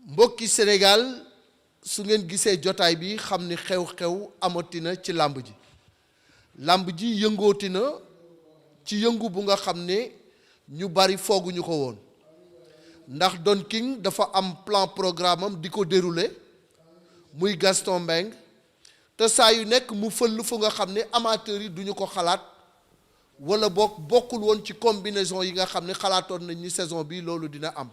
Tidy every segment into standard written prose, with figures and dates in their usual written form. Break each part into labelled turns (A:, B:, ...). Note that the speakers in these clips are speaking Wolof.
A: mbokki Sénégal su ngeen gisee jotaay bi xam ni xew-xew amatina ci làmb ji làmb ji yëngootina ci yëngu bu nga xam ne ñu bari fooguñu ko woon ndax Don King dafa am plan programme am di ko dérouler muy Gaston Mbengue te saa yu nekk mu fëll fu nga xam ne amateurs yi duñu ko xalaat wala bokkul woon ci combinaison yi nga xam ne xalaatoon nañ ni saison bi loolu dina am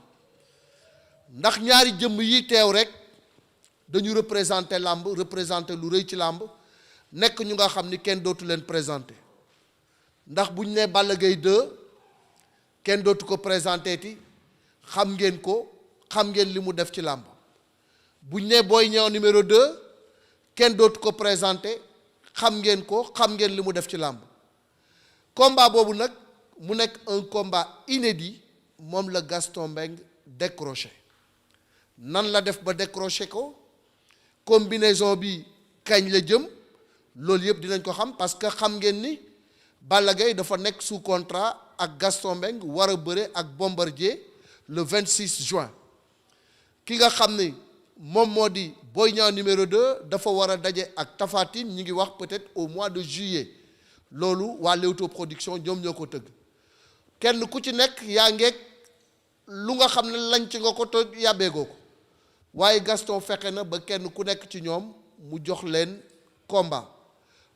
A: ndax ñaari jëmm yi teew rek dañu représenter làmb représenter lu rëy ci làmb nekk ñu nga xam ni kenn dootu leen présenter ndax bu ñu nee Balla Gaye 2 kenn dootu ko présenter ti xam ngeen ko xam ngeen li mu def ci làmb bu ñu nee Boy Niang numéro 2 kenn dootu ko présenter xam ngeen ko xam ngeen li mu def ci làmb combat boobu nag mu nekk un combat inédit moom la Gaston Mbengue décroché nan la def ba décroché ko combinaison bi kañ la jëm loolu yëpp dinañ ko xam parce que xam ngeen ni Balla Gaye dafa nekk sous contrat ak Gaston Mbengue war a bëre ak Bombardier le 26 juin ki nga xam ni moom moo di Boy Niang numéro 2 dafa war a daje ak Tapha Tine ñi ngi wax peut-être au mois de juillet loolu waa Leewtoo production ñoom ñoo ko tëgg kenn ku ci nekk yaa ngeeg lu nga xam ne lañ ci nga ko te yàbbeegoo ko waaye Gaston fexe na ba kenn ku nekk ci ñoom mu jox leen combat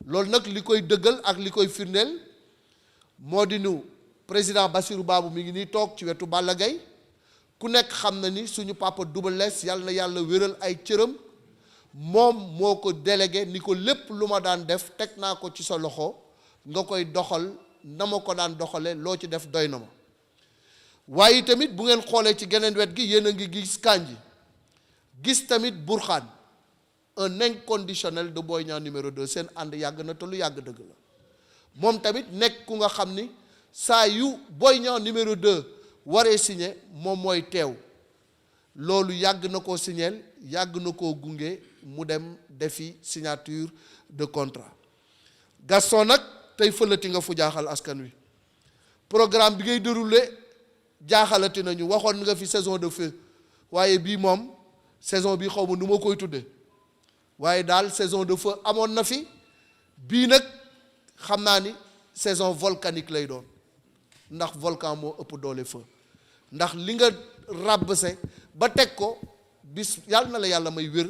A: loolu nag li koy dëggal ak li koy firndeel moo di nu président Bassirou Babou mi ngi nii toog ci wetu Balla Gaye ku nekk xam na ni suñu papa Double Less yàlla na yàlla wéral ay cëram moom moo ko délégué ni ko lépp lu ma daan def teg naa ko ci sa loxo nga koy doxal na ma ko daan doxale loo ci def doy na ma waaye tamit bu ngeen xoolee ci geneen wet gi yéen a ngi gis Kandji gis tamit Bourkhane un inconditionnel de Boy Niang numéro 2 seen ànd yàgg na te lu yàgg dëgg la moom tamit nekk ku nga xam ni saa yu Boy Niang numéro 2 waree signé moom mooy teew loolu yàgg na koo signeel yàgg na koo gunge mu dem defi signature de contrat Gaston nag tey fëlati nga fu jaaxal askan wi programme bi ngay déroulé jaaxalati nañu waxoon nga fi saison de feu waaye bii moom saison bi xaw ma nu ma koy tudde waaye daal saison de feu amoon na fi bii nag xam naa ni saison volcanique lay doon ndax volcan moo ëpp doole feu ndax li nga ràbbse ba teg ko bis yàlla na la yàlla may wér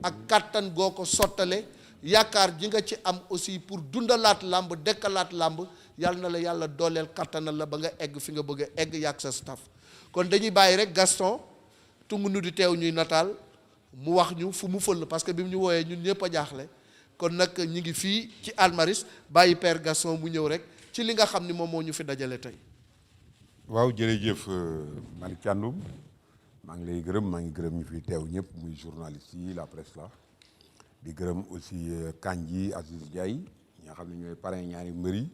A: ak kàttan goo ko sottale yaakaar ji nga ci am aussi pour dundalaat làmb dekkalaat làmb yàlla na la yàlla dooleel kàttanal la ba nga egg fi nga bëgg a egg yàgg sa staff kon dañuy bàyyi rek Gaston tungu nu di teew ñuy nataal mu wax ñu fu mu fël parce que bi mu ñu wooyee ñun ñëpp a jaaxle kon nag ñi ngi fii ci Almaris bàyyi Père Gaston mu ñëw rek ci li nga xam ni moom moo ñu fi dajale tey.
B: waaw jërëjëf Malick Thiandoum maa ngi lay gërëm maa ngi gërëm ñu fi teew ñëpp muy journaliste yi la presse la di gërëm aussi Kandji Aziz Ndiaye ñi nga xam ne ñooy parrain ñaari mbër yi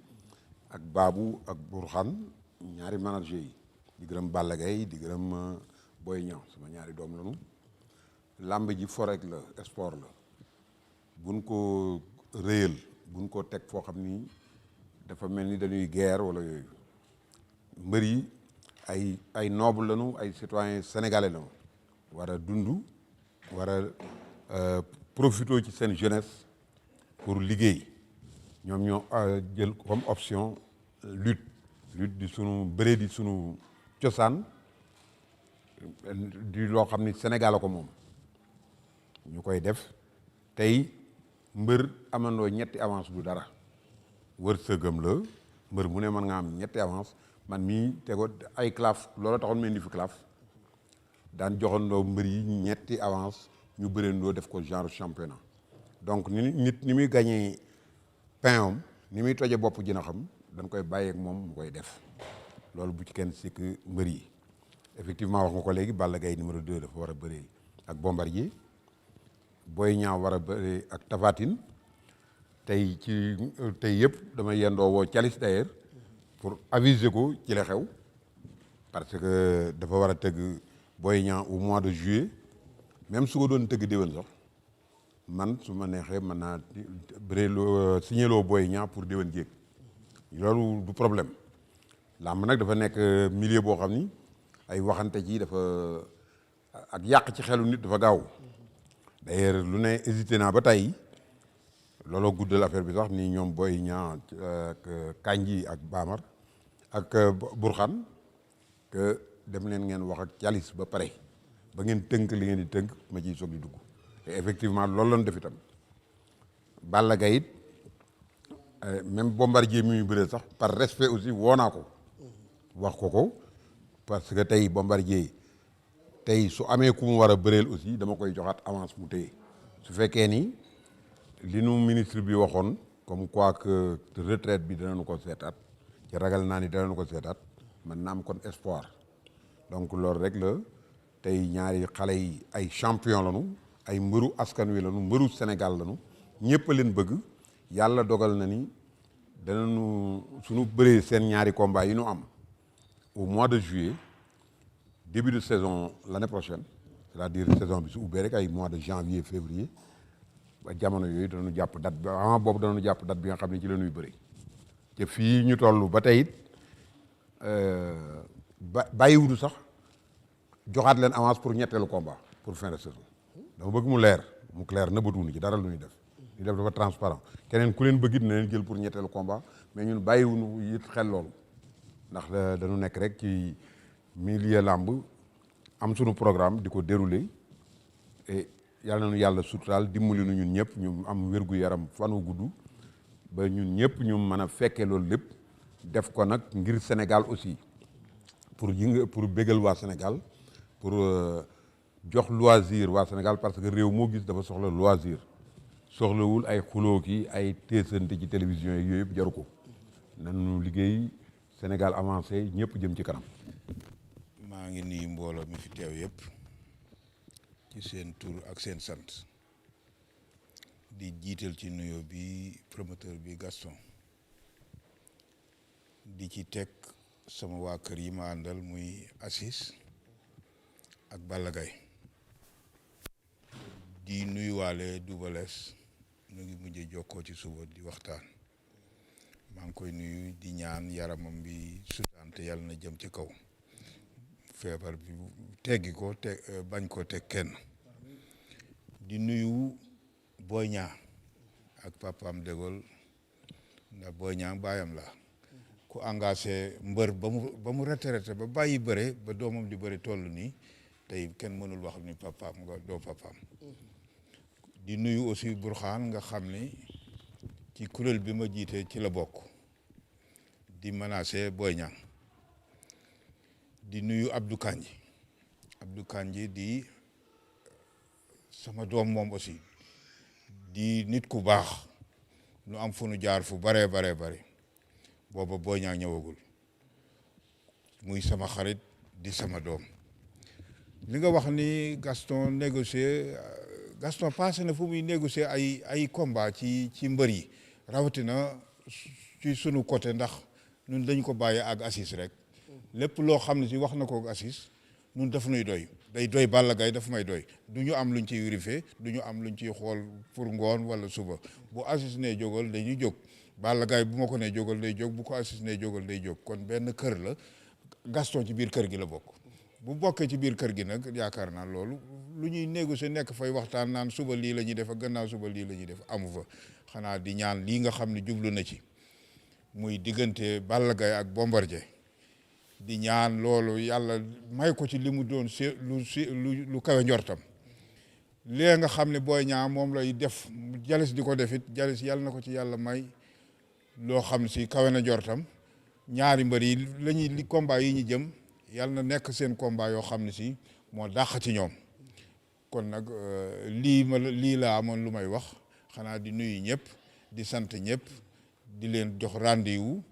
B: ak Babou ak Bourkhane ñaari manager yi di gërëm Balla Gaye di gërëm Boy Niang sama ñaari doom lañu làmb ji forek la sport la buñ ko réyal buñ ko teg foo xam ni dafa mel ni dañuy guerre wala yooyu mbër yi ay noble lañu ay citoyens sénégalais lañu war a dund war a profiter ci seen jeunesse pour liggéey ñoom ñoo jël comme option lutte di sunu bëree di sunu cosaan di loo xam ni Sénégal la ko moom ñu koy def tey mbër amandoo ñetti avance du dara wërsëgam la mbër mu ne mën nga am ñetti avance man mii tego ay claf loolu taxoon ma indi fi claf daan joxandoo mbër yi ñetti avance ñu bëreendoo def ko genre championnat donc nit ni muy gagné pain am ni muy toje bopp dina xam dañ koy bàyyeek moom mu koy def loolu bu ci kenn sikk mbër yi effectivement wax nga ko léegi Balla Gaye numéro 2 dafa war a bëree ak Bombardier Boy Niang war a bëree ak Tapha Tine tey yëpp damay yendoo woo Thialis d'ailleurs pour aviser ko ci la xew parce que dafa war a tëgg Boy Niang au mois de juillet même su ko doon tëgg déwén sax man su ma neexee mën naa bëree loo signé loo Boy Niang pour déwén jéeg loolu du problème làmb nag dafa nekk milieu boo xam ni ay waxante ci dafa ak yàq ci xelu nit dafa gaaw d'ailleurs lu ne hésité naa ba tey looloo guddal affaire bi sax ni ñoom Boy Niang ak Kandji ak Bamar ak Bourkhane que dem leen ngeen wax ak Thialis ba pare ba ngeen tënk li ngeen di tënk ma ciy soog di dugg te effectivement loolu lañ def itam Balla Gaye it même Bombardier mi muy bëree sax par respect aussi woo naa ko wax ko parce que tey Bombardier tey su amee ku mu war a bëreel aussi dama koy joxaat avance mu téye su fekkee ni li nu ministre bi waxoon comme quoi que retraite bi danañu ko seetaat ci ragal naa ni danañu ko seetaat man na am kon espoir donc loolu rek la tey ñaari xale yi ay champion lañu ay mbëru askan wi lañu mbëru Sénégal lañu ñëpp a leen bëgg yàlla dogal na ni danañu suñu bëree seen ñaari combat yi ñu am au mois de juillet début de saison l'année prochaine c'est-à-dire saison bi su ubbee rek ay mois de janvier février ba jamono yooyu danañu jàpp date bi avant boobu danañu jàpp date bi nga xam ne ci la ñuy bëri te fii ñu toll ba tey it bàyyiwudu sax joxaat leen avance pour ñetteelu combat pour fin de saison dama bëgg mu leer nëbbatuwuñu ci dara lu ñuy def ñu def dafa transparent keneen ku leen bëggit na leen jël pour ñetteelu combat mais ñun bàyyiwuñu it xel loolu ndax dañu nekk rek ci milieu làmb am sunu programme di ko dérouler et yàlla nañu yàlla suturaal dimbali nu ñun ñëpp ñu am wér-gu-yaram fanu gudd ba ñun ñëpp ñu mën a fekkee loolu lépp def ko nag ngir Sénégal aussi pour bégal waa Sénégal pour jox loisir waa Sénégal parce que réew moo gis dafa soxla loisir soxlawul ay xuloo ki ay teesante ci télévision yi yooyu yëpp jaru ko nanu liggéey Sénégal avancé ñëpp jëm ci kanam.
C: maa ngi nuyu mbooloo mi fi teew yëpp ci seen tur ak seen sant di jiital ci nuyoo bi promoteur bi Gaston di ci teg sama waa kër yi ma àndal muy Assis ak Balla Gaye di nuyuwaale Double Less ñu ngi mujjee jokkoo ci suba di waxtaan maa ngi koy nuyu di ñaan yaramam bi sutante yàlla na jëm ci kaw feebar bi teggi ko bañ ko teg kenn di nuyu Boy Niang ak papaam dégol ndax Boy Niang baayam la ku engagé mbër ba mu retraité ba bàyyi bëre ba doomam di bëre toll nii tey kenn mënul wax ni papaam nga doo papaam di nuyu aussi Bourkhane nga xam ni ci kuréel bi ma jiite ci la bokk di menacé Boy Niang di nuyu Abdou Kandji di sama doom moom aussi di nit ku baax nu am fu nu jaar fu bare booba Boy Niang ñëwagul muy sama xarit di sama doom li nga wax ni Gaston passé na fu muy négocier ay combat ci mbër yi rawatina ci sunu côté ndax ñun dañ ko bàyyi ak Assis rek lépp loo xam ne si wax na ko ak Assis ñun daf nuy doy day doy Balla Gaye daf may doy du ñu am luñ ciy vérifier du ñu am luñ ciy xool pour ngoon wala suba bu Assis ne jógal dañuy jóg Balla Gaye bu ma ko ne jógal day jóg bu ko Assis ne jógal day jóg kon benn kër la Gaston ci biir kër gi la bokk bu bokkee ci biir kër gi nag yaakaar naa loolu lu ñuy négocier nekk fay waxtaan naan suba lii la ñuy def ak gannaaw suba lii la ñuy def amu fa xanaa di ñaan lii nga xam ne jublu na ci muy diggante Balla Gaye ak Bombardier di ñaan loolu yàlla may ko ci li mu doon lu kawe njortam léegi nga xam ne Boy Niang moom lay def jalis di ko def it jalis yàlla na ko ci yàlla may loo xam ne si kawe na njortam ñaari mbër yi li combat yi ñu jëm yàlla na nekk seen combat yoo xam ne si moo dàq ci ñoom kon nag lii laa amoon lu may wax xanaa di nuyu ñëpp di sant ñëpp di leen jox rendez-vous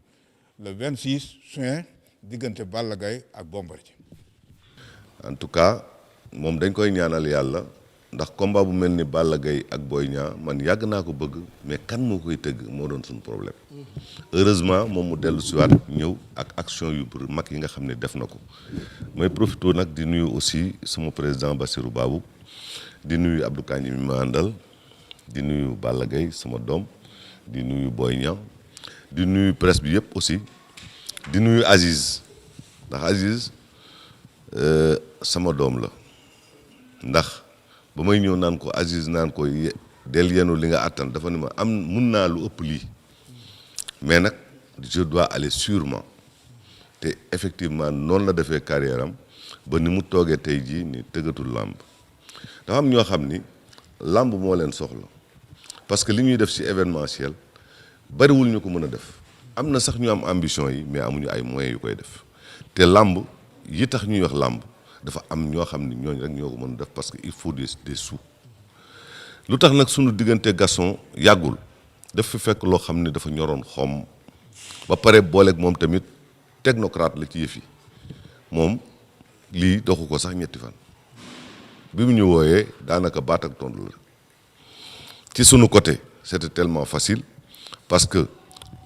C: le 26 juin diggante Balla Gaye ak Bombardier.
D: En tout cas moom dañ koy ñaanal yàlla ndax combat bu mel ni Balla Gaye ak Boy Niang man yàgg naa ko bëgg mais kan moo koy tëgg moo doon suñu problème heureusement moom mu dellu si waat ñëw ak action yu mag yi nga xam ne def na ko may profité nag di nuyu aussi sama président Bassirou Babou di nuyu Abdou Kandji mi ma àndal di nuyu Balla Gaye sama doom di nuyu Boy Niang di nuyu presse bi yëpp aussi di nuyu Aziz ndax Aziz sama doom la ndax ba may ñëw naan ko Aziz naan ko del yenu li nga attan dafa ne ma am mun naa lu ëpp lii mais nag je dois aller sûrement te effectivement noonu la defee carrière am ba ni mu toogee tey jii ni tëggatul làmb dafa am ñoo xam ni làmb moo leen soxla parce que li ñuy def ci événementiel bariwul ñu ko mën a def am na sax ñu am ambition yi mais amuñu ay moyens yu koy def te làmb yi tax ñuy wax làmb dafa am ñoo xam ni ñooñu rek ñoo ko mën a def parce que il faut des sous lu tax nag sunu diggante Gaston yàggul daf fi fekk loo xam ne dafa ñoroon xom ba pare booleeg moom tamit technocrate la ci yëf yi moom lii doxu ko sax ñetti fan bi mu ñu wooyee daanaka baat ak tontu la ci sunu côté c'était tellement facile parce que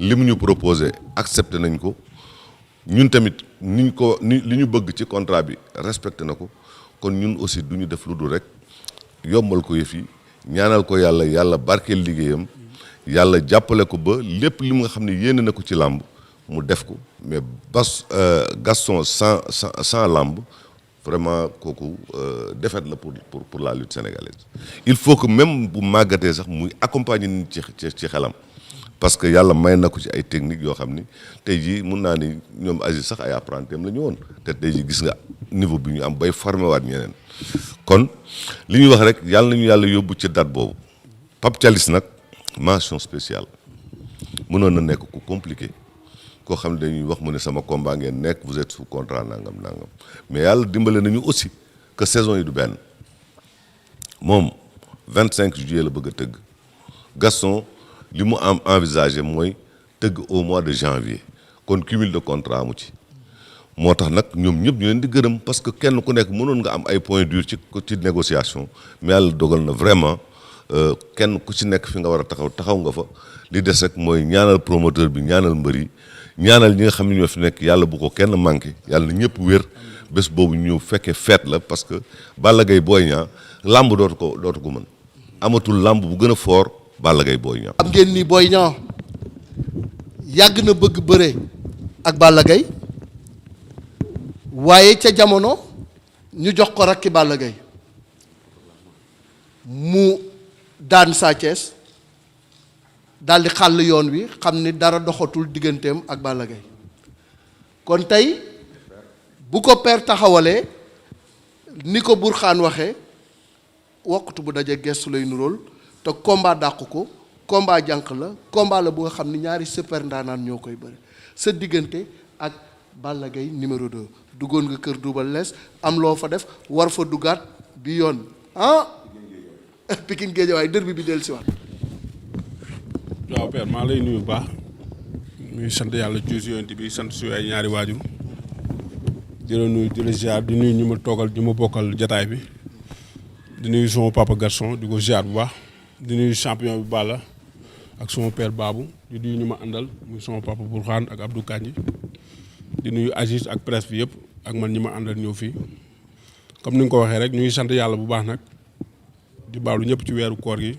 D: li mu ñu proposé accepté nañ ko ñun tamit li ñu bëgg ci contrat bi respecté na ko kon ñun aussi du ñu def lu dul rek yombal ko yëf yi ñaanal ko yàlla barkeel liggéeyam yàlla jàppale ko ba lépp li nga xam ne yéene na ko ci làmb mu def ko mais Gaston sans làmb vraiment kooku défaite la pour la lutte sénégalaise il faut que même bu màggatee sax muy accompagner nit ci xelam parce que yàlla may na ko ci ay techniques yoo xam ni tey jii mun naa ni ñoom Aziz sax ay apprenti am la ñu woon te tey jii gis nga niveau bi ñu am bay formé waat ñeneen kon li ñuy wax rek yàlla nañu yàlla yóbbu ci date boobu Pape Thialis nag mention spéciale mënoon na nekk ku compliqué koo xam ne dañuy wax mu ne sama combat ngeen nekk vous êtes sous contrat nangam mais yàlla dimbale nañu aussi que saison yi du benn moom 25 juillet la bëgg a tëgg Gaston li mu am envisagé mooy tëgg au mois de janvier kon cumul de contrat amu ci moo tax nag ñoom ñëpp ñu leen di gërëm parce que kenn ku nekk mënoon nga am ay points durs ci négociation mais yàlla dogal na vraiment kenn ku ci nekk fi nga war a taxaw nga fa li des rek mooy ñaanal promoteur bi ñaanal mbër yi ñaanal ñi nga xam ne ñoo fi nekk yàlla bu ko kenn manqué yàlla na ñëpp wér bés boobu ñu fekkee fête la parce que Balla Gaye Boy Niang làmb dootu ko mën amatul làmb bu gën a fort Balla Gaye Boy Niang.
A: am ngeen ni Boy Niang yàgg na bëgg bëre ak Balla Gaye waaye ca jamono ñu jox ko rakki Balla Gaye mu daan Sa Thiès daal di xàll yoon wi xam ni dara doxatul digganteem ak Balla Gaye kon tey bu ko père taxawalee ni ko Burxaan waxee waxtu bu daje gestu lay nurool te combat dàq ko combat jànq la combat la bu nga xam ni ñaari super ndaanaan ñoo koy bëri sa diggante ak Balla Gaye numéro 2 duggoon nga kër Double Less am loo fa def war fa duggaat bi yoon Pikine Guédiawaye derby bi dellu si waat.
E: waaw père maa lay nuyu bu baax ñuy sant yàlla juusi yonent bi sant suñu ay ñaari waajur di la nuyu di la ziar di nuyu ñu ma toogal ñu ma bokkal jataay bi di nuyu sama papa Gaston di ko ziar bu baax di nuyu champion bi Balla ak sama père Babou di nuyu ñu ma àndal muy sama papa Bourkhane ak Abdou Kandji di nuyu Aziz ak presse bi yëpp ak man ñi ma àndal ñëw fii comme ni nga ko waxee rek ñu ngi sant yàlla bu baax nag di baalu ñëpp ci weeru koor gi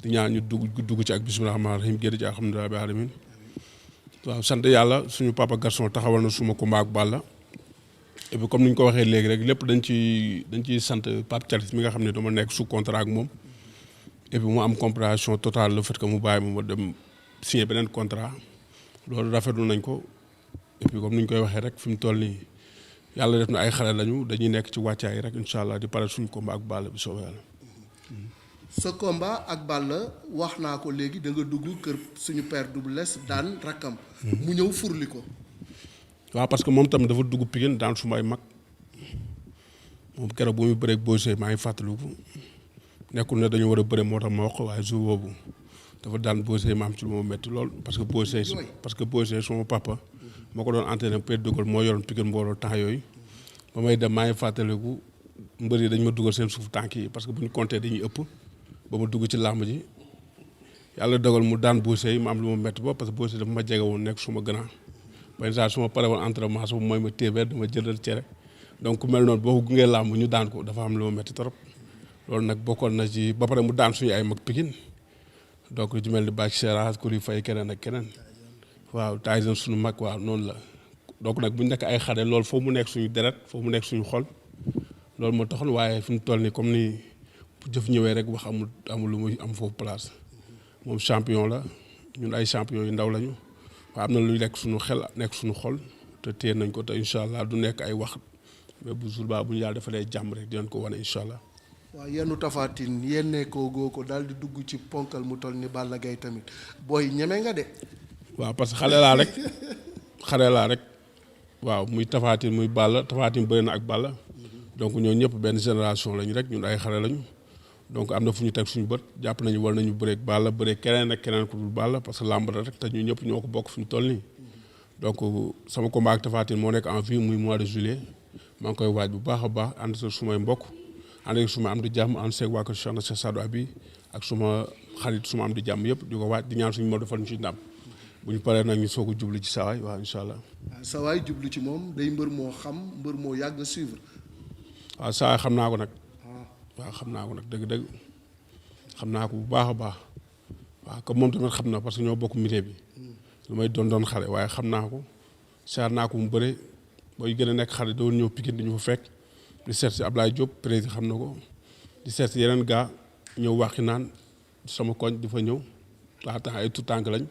E: di ñaan ñu dugg ci ak bismillah rahmaani rahim génn ci alhamdulilah rabbil alamin waaw sant yàlla suñu papa Gaston taxawal na suma combat ak Balla et puis comme ni ñu ko waxee léegi rek lépp dañ ciy sant Pape Thialis mi nga xam ne dama nekk sous contrat ak moom et puis mu am compréhension totale le fait que mu bàyyi ma dem signer beneen contrat loolu rafetlu nañ ko et puis comme ni ñu koy waxee rek fi mu toll nii yàlla def na ay xale lañu dañuy nekk ci wàccaay rek incha allah di pare suñu combat ak Balla bi soobee yàlla.
A: sa combat ak Balla wax naa ko léegi da nga dugg kër suñu père Double Less daan rakkam. mu ñëw furli ko.
E: waaw parce que moom tamit dafa dugg Pikine daan suma ay mag moom keroog bu muy bëreeg Boy Seye maa ngi fàttaliku nekkul ne dañu war a bëre moo tax ma wax ko waaye jour boobu dafa daan Boy Seye ma am ci lu ma métti lool parce que Boy Seye sama papa moo ko doon entraîné Père de Gaulle moo yoroon Pikine mbooloo temps yooyu ba may dem maa ngi fàttaliku mbër yi dañ ma dugal seen suuf tànk yi parce que bu ñu compté dañuy ëpp ba ma dugg ci làmb ji yàlla dogal mu daan Boy Seye ma am lu ma métti ba parce que Boy Seye dafa ma jege woon nekk suma grand par exemple su ma pare woon entraînement su mooy ma téeméer dama jëndal cere donc ku mel noonu boo ko gungee làmb ñu daan ko dafa am lu ma métti trop loolu nag bokkoon na ci ba pare mu daan suñu ay mag Pikine donc lu ci mel ni Bac Seras Kouli Faye keneen ak keneen waaw Tyson suñu mag waaw noonu la donc nag bu ñu nekk ay xale loolu foofu mu nekk suñu deret foofu mu nekk suñu xol loolu moo taxoon waaye fi mu toll nii comme ni jëf ñëwee rek wax amul lu muy am foofu place moom champion la ñun ay champion yu ndaw lañu waaye am na luy nekk suñu xel nekk suñu xol te téye nañ ko te incha allah du nekk ay wax mais bu jour ba bu ñu yàlla defalee jàmm rek dinañ ko wane incha allah.
A: waaw yenn Tapha Tine yennee koo goo ko daal di dugg ci ponkal mu toll ni Balla Gaye tamit booy ñeme nga de.
E: waaw parce que xale laa rek waaw muy Tapha Tine muy Balla Tapha Tine bëri na ak Balla donc ñoo ñëpp benn génération lañu rek ñun ay xale lañu donc am na fu ñu teg suñu bët jàpp nañu war nañu bëreeg Balla bëreeg keneen ak keneen ku dul Balla parce que làmb la rek te ñu ñëpp ñoo ko bokk fu ñu toll nii donc sama combat ak Tapha Tine moo nekk en vue muy mois de juillet maa ngi koy waaj bu baax a baax ànd sa sumay mbokk ànd ak suma am di jàmm ànd seeg waa kër Cheikh na Cheikh Sadou Abi ak suma xarit suma am di jàmm yëpp di ko waaj di ñaan suñu moo defal ñu ci ndam bu ñu paree nag ñu soog a jublu ci sawaay waaw incha allah.
A: waaw sawaay jublu ci moom day mbër moo xam mbër moo yàgg suivre.
E: waaw sawaay xam naa ko nag. waaw xam naa ko nag dëgg-dëgg xam naa ko bu baax a baax waaw comme moom tamit xam na parce que ñoo bokk milieu bi lu may doon xale waaye xam naa ko saar naa ko mu bëre booy gën a nekk xale doon ñëw Pikine di ñu fa fekk di seet si Ablaye Diop président xam na ko di seet si yeneen gaa ñëw waxi naan sama koñ di fa ñëw laata ay tout tànk lañ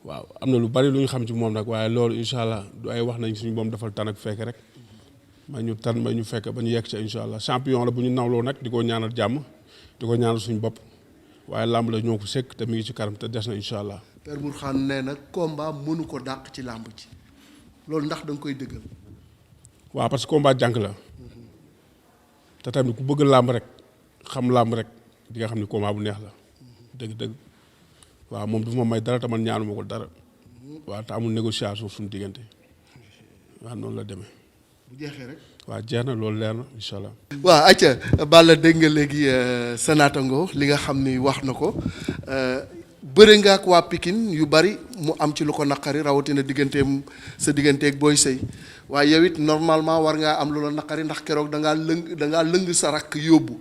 E: waaw am na lu bari lu ñu xam ci moom nag waaye loolu incha allah du ay wax nañ suñu moom defal tan ak fekk rek may ñu tan may ñu fekk ba ñu yegg ci incha allah champion la bu ñu nawloo nag di ko ñaanal jàmm di ko ñaanal suñu bopp waaye làmb la ñoo ko sekk te mi ngi ci kanam te des na incha allah.
A: Père Bourkhane nee na combat mënu ko dàq ci làmb ci loolu ndax da nga koy dëggal.
E: waaw parce que combat jànk la te tamit ku bëgg làmb rek xam làmb rek di nga xam ni combat bu neex la dëgg-dëgg waaw moom du ma may dara te man ñaanuma ko dara waaw te amul négociation suñu diggante waaw noonu la demee.
A: bu jeexee rek.
E: waaw jeex na loolu leer na incha allah.
A: waaw acca Balla dégg nga léegi sa naataango li nga xam ni wax na ko bëre nga ak waa Pikine yu bari mu am ci lu ko naqari rawatina digganteem sa digganteeg Boy Sey waaye yow it normalement war ngaa am lu la naqari ndax keroog da ngaa lëng sa rakk yóbbu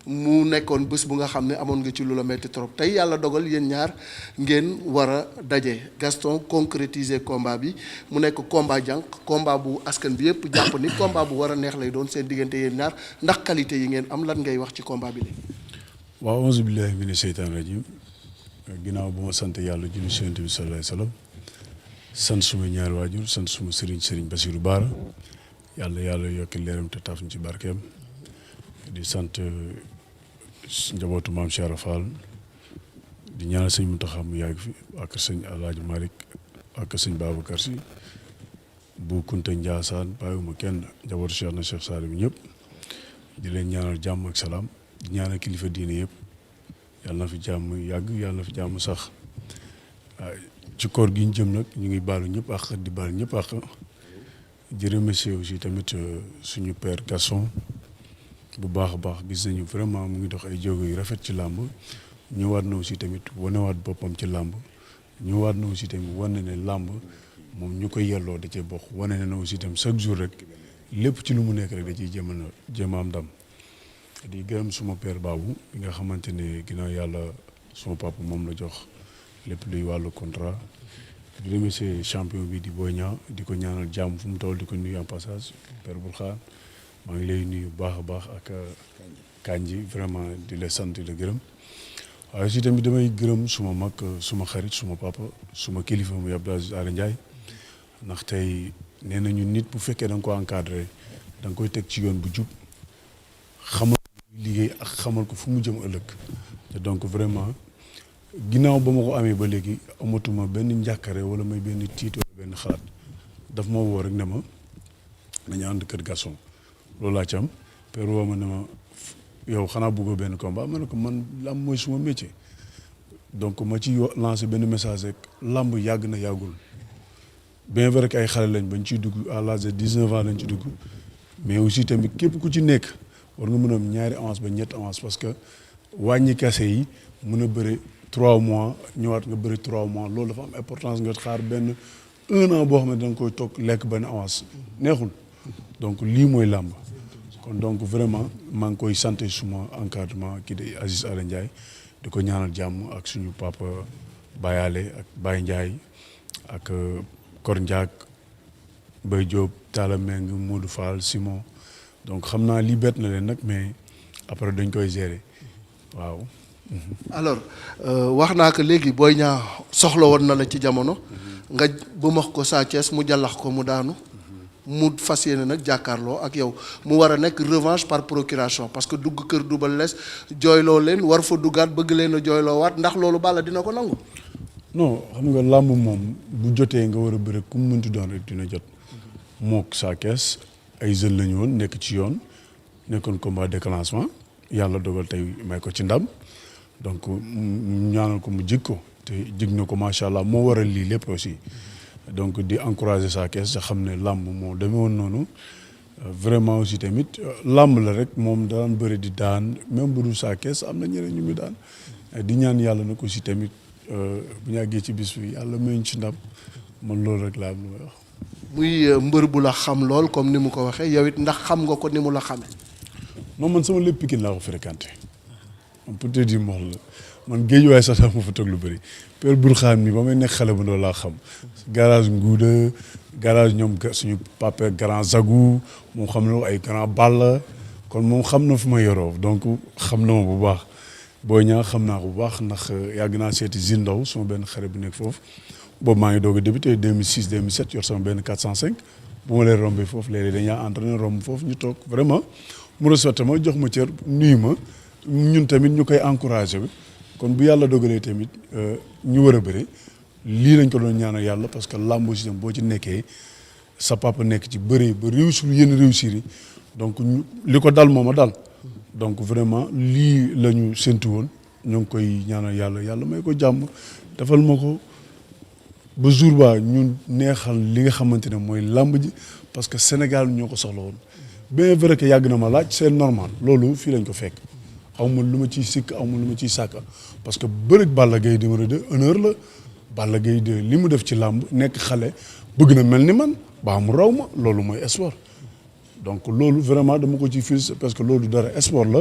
A: mu nekkoon bés bu nga xam ne amoon nga ci lu la metti trop tey yàlla dogal yéen ñaar ngeen war a daje Gaston concrétiser combat bi mu nekk combat jànq combat bu askan bi yëpp jàpp ni combat bu war a neex lay doon seen diggante yéen ñaar ndax qualité yi ngeen am lan ngay wax ci combat bi léegi.
F: waaw auzu billahi mina seytaan rajim ginnaaw bu ma sant yàlla julli ci Yonent bi sallallahu alayhi wasallam sant suma ñaari waajur sant suma sëriñ Bassirou Bara yàlla yokki leeram te taaf ñu ci barkeem di sant njabootu maam Cheikh Fall di ñaanal sëñ Mountakha mu yàgg fi ak sëñ Alaaji Malick ak sëñ Babacar Si bu Kunta Ndiassane bàyyiwuma kenn njabootu Cheikh na Cheikh Saali bi ñëpp di leen ñaanal jàmm ak salaam di ñaanal kilifa diine yëpp yàlla na fi jàmm yàgg yàlla na fi jàmm sax ci koor gi ñu jëm nag ñu ngi baalu ñëpp àq di baalu ñëpp àq di remercier aussi tamit suñu père Gaston bu baax a baax gis nañu vraiment mu ngi dox ay jéego yu rafet ci làmb ñëwaat na aussi tamit wanewaat boppam ci làmb ñëwaat na aussi tamit wane ne làmb moom ñu koy yelloo da cee bokk wane na aussi tamit chaque jour rek lépp ci lu mu nekk rek da ciy jéem a am ndam di gërëm suma père Babou bi nga xamante ne ginnaaw yàlla suma papa moom la jox lépp luy wàllu contrat di remercier champion bi di Boy Niang di ko ñaanal jàmm fu mu toll di ko nuyu en passage père Bourkhane maa ngi lay nuyu bu baax a baax ak Kandji vraiment di la sant di la gërëm waaye aussi tamit damay gërëm suma mag suma xarit suma papa suma kilifa muy Abdou Aziz Ala Ndiaye ndax tey nee nañu nit bu fekkee da nga ko encadré da nga koy teg ci yoon bu jub xamal liggéey ak xamal ko fu mu jëm ëllëg te donc vraiment ginnaaw ba ma ko amee ba léegi amatuma benn njàkkare wala may benn tiit wala benn xalaat daf ma woo rek ne ma nañu ànd kër Gaston loolu laa ci am père woo ma ne ma yow xanaa bëggoo benn combat ma ne ko man làmb mooy suma métier donc ma ci lancé benn message rek làmb yàgg na yàggul bien vrai que ay xale lañ bañ ciy dugg à l'âge de 19 ans lañ ci dugg mais aussi tamit képp ku ci nekk war nga mën a am ñaari avance ba ñetti avance parce que wàññi kase yi mën a bëri 3 mois ñëwaat nga bëri 3 mois loolu dafa am importance nga xaar benn 1 an boo xam ne da nga koy toog lekk benn avance neexul donc lii mooy làmb kon donc vraiment maa ngi koy sant suma encadrement kii di Aziz Ala Ndiaye di ko ñaanal jàmm ak suñu papa Bayale ak Baye Ndiaye ak Kor Ndiak Baye Diop Talla Meng Modou Fall Simon donc xam naa lii bett na leen nag mais après dañ koy gérer waaw.
A: alors wax naa ko léegi Boy Niang soxla woon na la ci jamono nga bu max ko Sa Thiès mu jàllax ko mu daanu mu fas yéene nag jàkkaarloo ak yow mu war a nekk revanche par procuration parce que dugg kër Double Less jooyloo leen war fa duggaat bëgg leen a jooyloo waat ndax loolu Balla dina ko nangu.
F: non xam nga làmb moom bu jotee nga war a bëre ku mu mënti doon rek dina jot mook Sa Thiès ay jeunes lañu woon nekk ci yoon nekkoon combat déclenchement yàlla dogal tey may ko ci ndam donc ñaanal ko mu jig ko te jig na ko macha allah moo waral lii lépp aussi donc di encourager Sa Thiès te xam ne làmb moo demee woon noonu vraiment aussi tamit làmb la rek moom daan bëri di daan même bu dul Sa Thiès am na ñeneen ñu muy daan di ñaan yàlla nag aussi tamit bu ñu àggee ci bis bi yàlla mayuñ ci ndam man loolu rek laa am lu may wax.
A: muy mbër bu la xam lool comme ni mu ko waxee yow it ndax xam nga ko ni mu la xamee.
F: non man sama lépp Pikine laa ko fréquenté man pour te dire ma wax la man géej waaye sax ma fa toog lu bëri Père Bourkhane mi ba may nekk xale bu ndaw laa xam garage Ngouda garage ñoom suñu papa grand Zagou moom xam na ay grand Balla kon moom xam na fu ma yoroo donc xam na ma bu baax Boy Niang xam naa ko bu baax ndax yàgg naa seeti Zine Ndaw sama benn xarit bu nekk foofu boobu maa ngi doog a débuté 2006 2007 yor sama benn 405 bu ma leen rombee foofu léeg-léeg dañuy entraîné romb foofu ñu toog vraiment mu respecté ma jox ma cër nuyu ma ñun tamit ñu koy encouragé bi kon bu yàlla dogalee tamit ñu war a bëri lii lañ ko doon ñaanal yàlla parce que làmb aussi boo ci nekkee sa papa nekk ci bëri ba réussir yenn réussir yi donc li ko dal moom a dal donc vraiment lii la ñu séntu woon ñoo ngi koy ñaanal yàlla may ko jàmm defal ma ko ba jour ba ñu neexal li nga xamante ne mooy làmb ji parce que Sénégal ñoo ko soxla woon bien vrai que yàgg na ma laaj c'est normal loolu fii lañ ko fekk aw ma lu ma ciy sikk aw ma lu ma ciy sàkka parce que bëreeg Balla Gaye numéro 2 honneur la Balla Gaye 2 li mu def ci làmb nekk xale bëgg na mel ni man baa mu raw ma loolu mooy espoir donc loolu vraiment dama ko ci félicité parce que loolu dara espoir la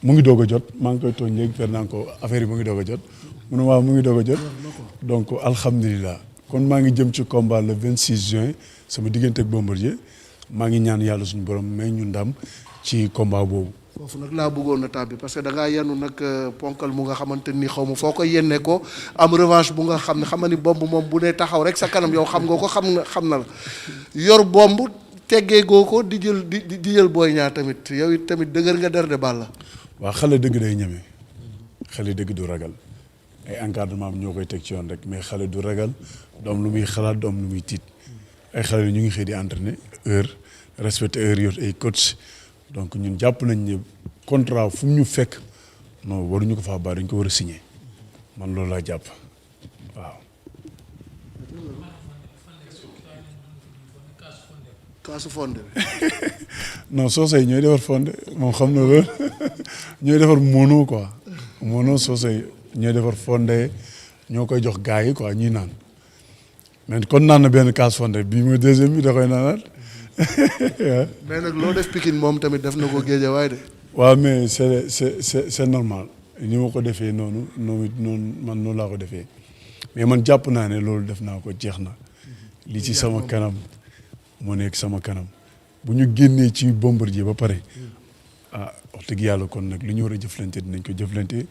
F: mu ngi doog a jot maa ngi koy tooñ léegi fer naa ko affaire yi mu ngi doog a jot mu ne waaw mu ngi doog a jot donc alhamdulilah kon maa ngi jëm ci combat le 26 juin sama diggante ak Bombardier maa ngi ñaan yàlla suñu borom may ñu ndam ci combat boobu.
A: foofu nag laa bëggoon a tàbbi parce que da ngaa yenu nag ponkal mu nga xamante ni xaw ma foo ko yennee ko am revanche bu nga xam ne xam nga ni bomb moom bu ne taxaw rek sa kanam yow xam nga ko xam na la yor bomb teggee goo ko di jël Boy Niang tamit yow it tamit dëgër nga der de Balla.
F: waaw xale dëgg day ñeme xale dëgg du ragal ay encadrement am ñoo koy teg ci yoon rek mais xale du ragal doom lu muy xalaat doom lu muy tiit ay xale ñu ngi xëy di entraîner heure respecté heure yor ay coach donc ñun jàpp nañ ne contrat fu mu ñu fekk non waruñu ko faa baax dañ ko war a signer man loolu laa jàpp waaw.
A: kaasu fonde
F: non soosey ñooy defar fonde moom xam na loolu ñooy defar mono quoi mono soosey ñooy defar fonde ñoo koy jox gars yi quoi ñuy naan mais kon naan na benn kaas fonde bii mooy deuxième bi da koy naanaat.
A: mais nag loo def Pikine moom tamit def na ko Géejawaay de.
F: waaw mais c'est normal ni ma ko defee noonu man noonu laa ko defee mais man jàpp naa ne loolu def naa ko jeex na li ci sama kanam moo nekk sama kanam bu ñu génnee ci Bombardier ba pare wax dëgg yàlla kon nag li ñu war a jëflante dinañ ko jëflante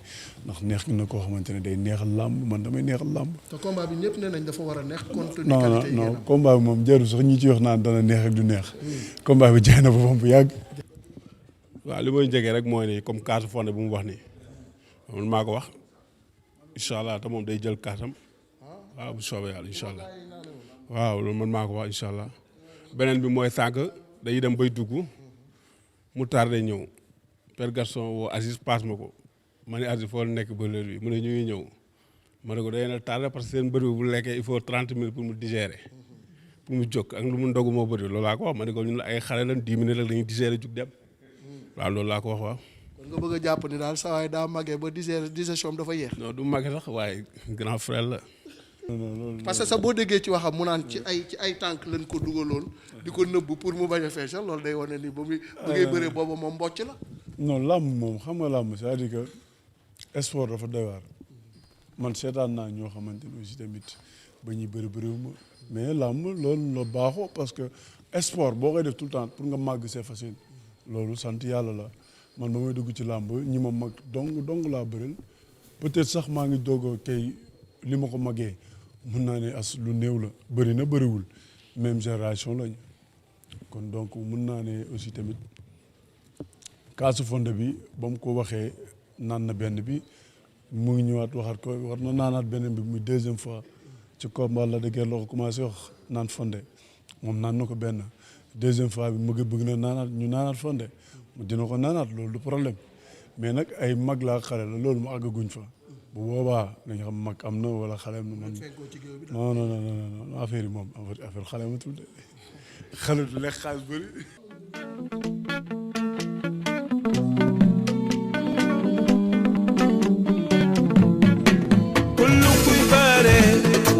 F: ndax neex na koo xamante ne day neexal làmb man damay neexal làmb.
A: te combat bi ñëpp nee nañ dafa war a neex. compte tenu qualité yi
F: non combat bi moom jarul sax ñi ci wax naan dana neex ak du neex. combat bi jaay na boppam bu yàgg.
E: waaw li may jege rek mooy ni comme kaasu fonde bu mu wax nii man maa ko wax incha allah te moom day jël kaasam waaw bu soobee yàlla incha allah waaw loolu man maa ko wax incha allah beneen bi mooy sànq dañuy dem bay dugg mu tardé ñëw Père Gaston woo Aziz paas ma ko ma ne Aziz foo nekk ba l'heure bi mu ne ñu ngi ñëw ma ne ko day na tardé parce que seen bëri bu lekkee il faut 30 minutes pour mu digérer pour mu jóg ak lu mu ndogu moo bëri loolu laa ko wax ma ne ko ñun ay xale lan 10 minutes rek dañuy digérer jug dem waaw loolu laa ko wax waaw.
A: kon nga bëgg a jàpp ni daal saa waay daa màggee ba digestion dafa yéex.
E: non du màggee sax waaye grand frère la.
A: parce que sax boo déggee ci waxam mu naan ci ay tànk lañ ko dugaloon di ko nëbbu pour mu bañ a feesal loolu day wane ni ba muy bëggee bëree booba moom mbocc la.
F: non làmb moom xam nga làmb c'est-à-dire que sport dafa doy waar man seetaan naa ñoo xamante ne aussi tamit ba ñuy bëriwuma mais làmb loolu la baaxoo parce que sport boo koy def tout le temps pour nga màgg c'est facile loolu sant yàlla la man ba may dugg ci làmb ñi ma mag dong laa bëril peut-être sax maa ngi doog a kay li ma ko magee mun naa ne as lu néew la bëri na bëriwul même génération lañ kon donc mun naa ne aussi tamit kaasu fonde bi ba mu ko waxee naan na benn bi mu ngi ñëwaat waxaat ko war na naanaat beneen bi muy deuxième fois ci combat la de guerre la ko commencé wax naan fonde moom naan na ko benn deuxième fois bi mu bëgg na naanaat ñu naanaat fonde dina ko naanaat loolu du problème mais nag ay mag laa xale la loolu mu àggaguñ fa bu boobaa dañu xam mag am na wala xale am na man non affaire yi moom affaire xale ma tudd xale du lekk xaalis bëri
G: kullu kuy bare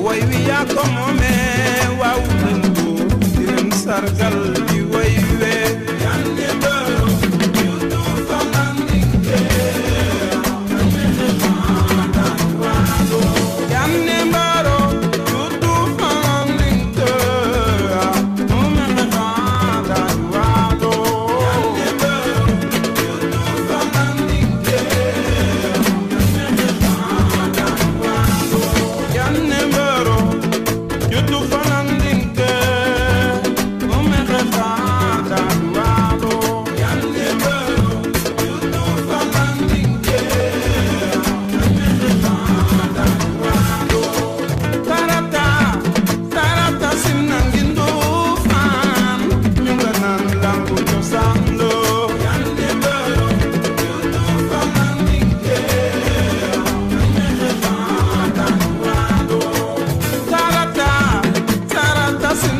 G: way wi yaa ko moomee waaw nangu di leen sargal di way wee yande baro yu du famandike yande baro yu du famandike mumene fanda wado yande baro yu du famandike yanne mbaro yuddu fanandinke umexe fanda duwado yanne mbaro yuddu fanandinke umexe fanda duwado tarata simnangindu fan ñunga nan lambu cosando yanne mbaro yuddu fanandinke umexe fanda duwado tarata sin